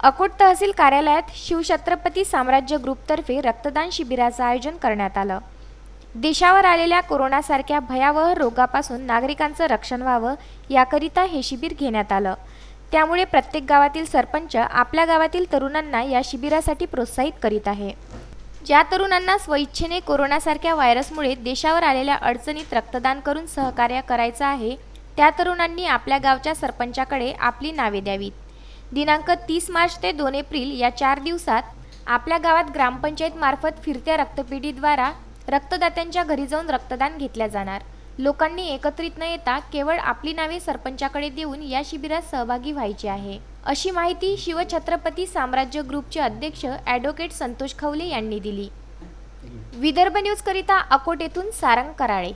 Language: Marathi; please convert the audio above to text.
अकोट तहसील कार्यालयात शिवछत्रपती साम्राज्य ग्रुपतर्फे रक्तदान शिबिराचं आयोजन करण्यात आलं। देशावर आलेल्या कोरोनासारख्या भयावह रोगापासून नागरिकांचं रक्षण व्हावं याकरिता हे शिबिर घेण्यात आलं। त्यामुळे प्रत्येक गावातील सरपंच आपल्या गावातील तरुणांना या शिबिरासाठी प्रोत्साहित करीत आहे। ज्या तरुणांना स्वइच्छेने कोरोनासारख्या व्हायरसमुळे देशावर आलेल्या अडचणीत रक्तदान करून सहकार्य करायचं आहे, त्या तरुणांनी आपल्या गावच्या सरपंचाकडे आपली नावे द्यावीत। दिनांक 30 मार्च ते 2 एप्रिल या 4 दिवसात आपल्या गावात ग्रामपंचायत मार्फत फिरत्या रक्तपेढीद्वारा रक्तदात्यांच्या घरी जाऊन रक्तदान घेतले जाणार। लोकांनी एकत्रित न येता केवळ आपली नावे सरपंचाकडे देऊन या शिबिरात सहभागी व्हायचे आहे, अशी माहिती शिवछत्रपती साम्राज्य ग्रुपचे अध्यक्ष ॲडव्होकेट संतोष खवले यांनी दिली। विदर्भ न्यूज करिता अकोट येथून सारंग कराळे।